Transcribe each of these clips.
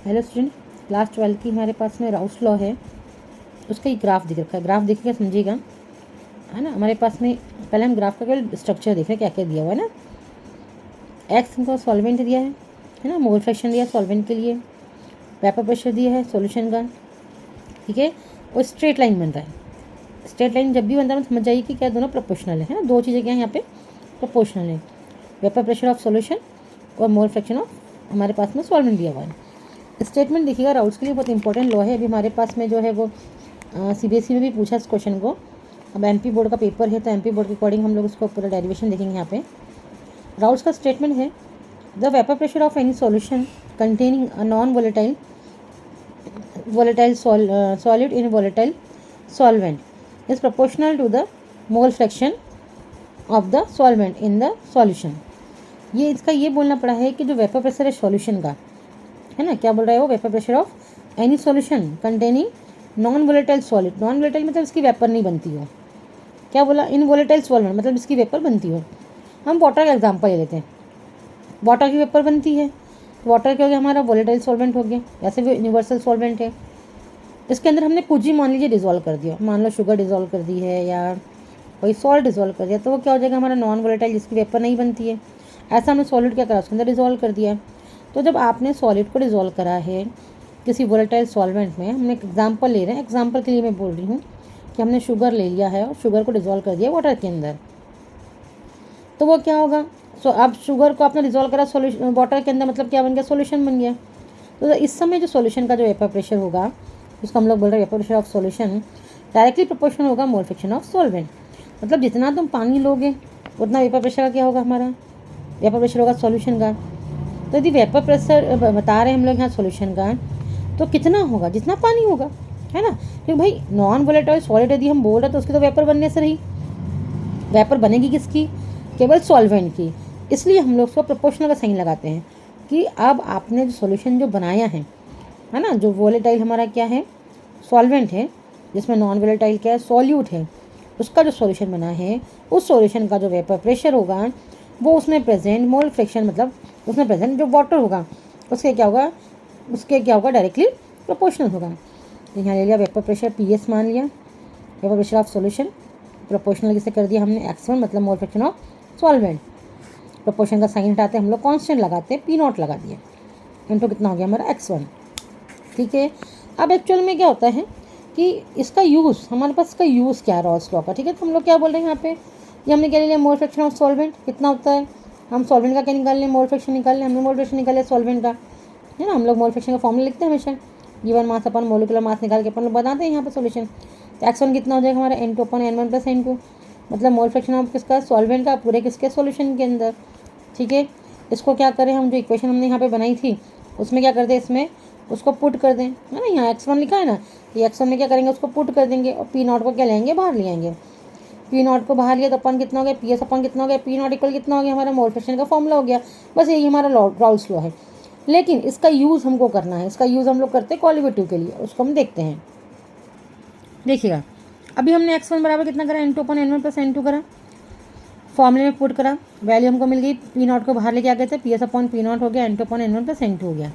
Hello student, class 12 की हमारे पास में राउस लॉ है, उसका एक ग्राफ दिख रखा है। ग्राफ देखिएगा समझिएगा, है ना। हमारे पास में पहले हम ग्राफ का केवल स्ट्रक्चर देख रहे हैं, क्या क्या दिया हुआ है ना। एक्स हमको सॉल्वेंट दिया है ना, मोल फ्रैक्शन दिया सॉल्वेंट के लिए, वेपर प्रेशर दिया है सॉल्यूशन का, ठीक है। और स्ट्रेट लाइन बन रहा है। स्ट्रेट लाइन जब भी बनता है तो समझ जाइए कि क्या दोनों प्रोपोर्शनल है ना। दो चीज़ें क्या है यहाँ पे प्रोपोर्शनल है, वेपर प्रेशर ऑफ सॉल्यूशन और मोल फ्रैक्शन ऑफ हमारे पास में सॉल्वेंट दिया हुआ है। स्टेटमेंट देखिएगा, राउट्स के लिए बहुत इंपॉर्टेंट लॉ है। अभी हमारे पास में जो है वो सीबीएसई में भी पूछा इस क्वेश्चन को। अब एमपी बोर्ड का पेपर है तो एमपी बोर्ड के अकॉर्डिंग हम लोग उसको पूरा डेरिवेशन देखेंगे। यहाँ पे राउट्स का स्टेटमेंट है, the vapour pressure of any solution containing a non volatile solid in volatile solvent is proportional to the mole fraction of the solvent in the solution. ये इसका ये बोलना पड़ा है कि जो वेपर प्रेशर है सॉल्यूशन का, है ना, क्या बोल रहा है वो, vapour pressure of any solution containing non volatile solid. Non volatile मतलब इसकी वेपर नहीं बनती हो। क्या बोला, इन वोलेटाइल सॉल्वेंट मतलब इसकी वेपर बनती हो। हम वाटर का एग्जांपल ले लेते हैं। वाटर की वेपर बनती है, वाटर क्या हो गया हमारा, वोलेटाइल सॉल्वेंट हो गया। वैसे भी यूनिवर्सल सॉल्वेंट है। इसके अंदर हमने कुछ ही मान लीजिए डिजोल्व कर दिया, मान लो शुगर डिजोल्व कर दी है या कोई सॉल्ट डिजोल्व कर दिया, तो वो क्या हो जाएगा हमारा नॉन वोलेटाइल, जिसकी वेपर नहीं बनती है। ऐसा हमने सॉलिड क्या करा, उसके अंदर डिजोल्व कर दिया। तो जब आपने सॉलिड को डिजोल्व करा है किसी वोलेटाइल सॉल्वेंट में, हमने एक एग्जांपल ले रहे हैं, एग्जांपल के लिए मैं बोल रही हूँ कि हमने शुगर ले लिया है और शुगर को डिजोल्व कर दिया वाटर के अंदर, तो वो क्या होगा। अब शुगर को आपने डिजोल्व करा सॉल्यूशन वाटर के अंदर, मतलब क्या बन गया, सॉल्यूशन बन गया। तो इस समय जो सॉल्यूशन का जो वेपर प्रेशर होगा, उसको हम लोग बोल रहे हैं vapour pressure of solution, directly proportional होगा मोल फ्रैक्शन ऑफ सॉल्वेंट। मतलब जितना तुम पानी लोगे उतना वेपर प्रेशर का क्या होगा, हमारा वेपर प्रेशर होगा सॉल्यूशन का। तो यदि वेपर प्रेशर बता रहे हैं हम लोग यहाँ सॉल्यूशन का, तो कितना होगा, जितना पानी होगा, है ना। क्योंकि भाई नॉन वोलेटाइल सॉलिड यदि हम बोल रहे हैं तो उसकी तो वेपर बनने से रही, वेपर बनेगी किसकी, केवल सॉल्वेंट की। इसलिए हम लोग उसको प्रोपोर्शनल का साइन लगाते हैं कि अब आपने जो सॉल्यूशन जो बनाया है ना, जो वोलेटाइल हमारा क्या है, सॉल्वेंट है, जिसमें नॉन वोलेटाइल क्या है, सॉल्यूट है, उसका जो सॉल्यूशन बना है, उस सॉल्यूशन का जो वेपर प्रेशर होगा वो उसमें प्रेजेंट मोल फ्रैक्शन, मतलब उसमें प्रेजेंट जो वाटर होगा उसके क्या होगा डायरेक्टली प्रोपोर्शनल होगा। यहाँ ले लिया वेपर प्रेशर PS मान लिया, vapour pressure of solution proportional किसे कर दिया हमने X1, मतलब मोल फ्रैक्शन ऑफ सॉल्वेंट। प्रोपोर्शन का साइन हटाते हम लोग कांस्टेंट लगाते हैं, P0 लगा दिया, इनटू कितना हो गया हमारा X1, ठीक है। अब एक्चुअल में क्या होता है कि इसका यूज़, हमारे पास इसका यूज़ क्या है रॉल्स लॉ का, ठीक है। तो हम लोग क्या बोल रहे हैं यहाँ पे, ये हमने क्या ले लिया, मोल फ्रैक्शन ऑफ सॉल्वेंट कितना होता है, हम सॉल्वेंट का क्या निकाल लें, मोल फ्रैक्शन निकाल लें। हमने मोल फ्रैक्शन निकाल लिया सॉल्वेंट का, है ना। हम लोग मोल फ्रैक्शन का फॉर्मूला लिखते हैं हमेशा, गिवन मास अपन मोलिकुलर मास निकाल के अपन लोग बताते हैं यहाँ पे सॉल्यूशन। तो X1 कितना हो जाएगा हमारा, N2/N1 + N2, मतलब मोल फ्रैक्शन ऑफ किसका, सॉल्वेंट का, पूरे किसके सॉल्यूशन के अंदर, ठीक है। इसको क्या करें हम, जो इक्वेशन हमने यहाँ पे बनाई थी उसमें क्या कर दें, इसमें उसको पुट कर दें, है ना। यहाँ X1 लिखा है ना, ये X1 में क्या करेंगे, उसको पुट कर देंगे और P0 को क्या लेंगे, बाहर ले आएंगे। P0 को बाहर लिया तो अपन कितना हो गया, PS अपन कितना हो गया, P0 इक्वल कितना हो गया, हमारा मोल फ्रैक्शन का फॉर्मूला हो गया। बस यही हमारा राउल्स लॉ है। लेकिन इसका यूज़ हमको करना है, इसका यूज़ हम लोग करते हैं क्वालिटेटिव के लिए, उसको हम देखते हैं। देखिएगा, अभी हमने X1 बराबर कितना करा, N2/N1 + N2 करा, फॉर्मूले में पुट करा, वैल्यू हमको मिल गई। P0 को बाहर लेके आ गए थे, PS/P0 हो गया, N2/N1 + N2 हो गया।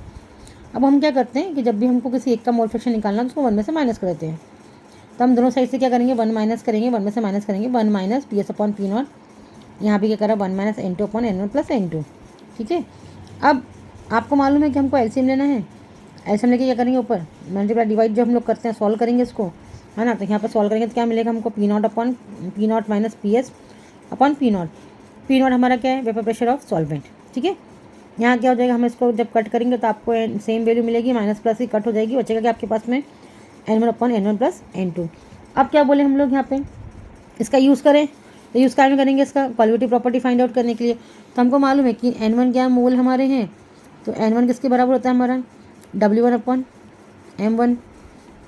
अब हम क्या करते हैं कि जब भी हमको किसी एक का मोल फ्रैक्शन निकालना है तो उसको 1 में से माइनस कर देते हैं। तो हम दोनों साइड से क्या करेंगे, 1 माइनस करेंगे, 1 में से माइनस करेंगे, 1 - PS/P0, यहाँ भी क्या करा, 1 - N2/N1 + N2, ठीक है। अब आपको मालूम है कि हमको एलसीएम लेना है, एलसीएम लेके क्या करेंगे, ऊपर मल्टीप्लाई डिवाइड जो हम लोग करते हैं, सॉल्व करेंगे इसको, है ना। तो यहाँ पर सॉल्व करेंगे तो क्या मिलेगा हमको, P0 - PS/P0। P0 हमारा क्या है, वेपर प्रेशर ऑफ सॉल्वेंट, ठीक है। यहाँ क्या हो जाएगा, हम इसको जब कट करेंगे तो आपको सेम वैल्यू मिलेगी, माइनस प्लस ही कट हो जाएगी, बचेगा कि आपके पास में N1/N1 + N2। अब क्या बोले हम लोग यहाँ पे, इसका यूज़ करें, तो यूज़ क्या में करेंगे, इसका क्वालिटी प्रॉपर्टी फाइंड आउट करने के लिए। तो हमको मालूम है कि N1 क्या मोल हमारे हैं, तो N1 किसके बराबर होता है हमारा, W1/M1,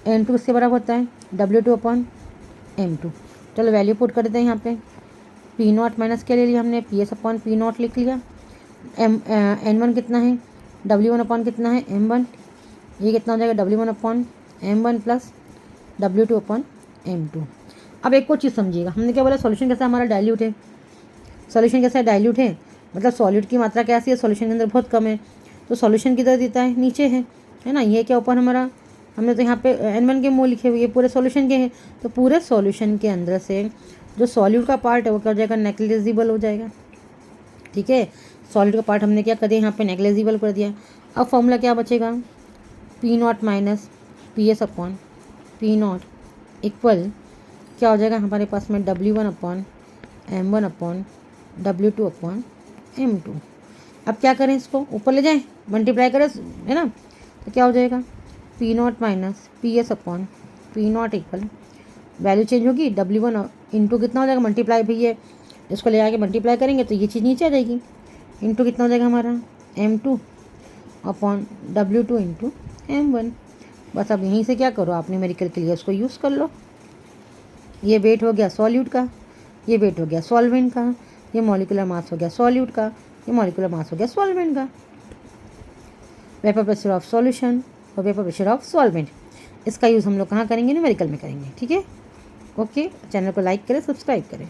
N2 किसके बराबर होता है, W2/M2। चलो वैल्यू पुट कर देते हैं यहाँ पे, P0 माइनस क्या ले लिया हमने, PS/P0 लिख लिया। N1 कितना है, W1 कितना है, M1, ये कितना हो जाएगा, W1/M1 + W2/M2। अब एक और चीज़ समझिएगा, हमने क्या बोला, सॉल्यूशन कैसा हमारा डाइल्यूट है, सॉल्यूशन कैसा है, डाइल्यूट है, मतलब सॉलिड की मात्रा कैसी है, सॉल्यूशन के अंदर बहुत कम है, तो सॉल्यूशन किधर देता है, नीचे है, है ना। ये क्या ऊपर हमारा, हमने तो यहाँ पे N1 के मोल लिखे हुए, ये पूरे सॉल्यूशन के हैं, तो पूरे सॉल्यूशन के अंदर से जो सॉल्यूट का पार्ट है वो क्या हो जाएगा, नेग्लिजिबल हो जाएगा। ठीक है, सॉलिड का पार्ट हमने क्या कर दिया, यहाँ पे नेग्लिजिबल कर दिया। अब फॉर्मूला क्या बचेगा, P0 minus PS upon P0 equal क्या हो जाएगा हमारे पास में W1 upon M1 upon W2 upon M2। अब क्या करें, इसको ऊपर ले जाएं, मल्टीप्लाई करें, है ना। तो क्या हो जाएगा, P0 minus PS upon P0 equal, value change होगी, W1 इंटू कितना हो जाएगा, मल्टीप्लाई भी है, इसको ले आके मल्टीप्लाई करेंगे तो ये चीज़ नीचे आ जाएगी, इंटू कितना हो जाएगा हमारा M2 upon W2 into M1। बस अब यहीं से क्या करो, आप न्यूमेरिकल के लिए उसको यूज़ कर लो। ये वेट हो गया सॉल्यूट का, ये वेट हो गया सॉल्वेंट का, ये मॉलिक्यूलर मास हो गया सॉल्यूट का, ये मॉलिक्यूलर मास हो गया सॉल्वेंट का। वेपर प्रेशर ऑफ सॉल्यूशन और वेपर प्रेशर ऑफ सॉल्वेंट, इसका यूज़ हम लोग कहाँ करेंगे, न्यूमेरिकल में करेंगे। ठीक है, ओके, चैनल को लाइक करें, सब्सक्राइब करें।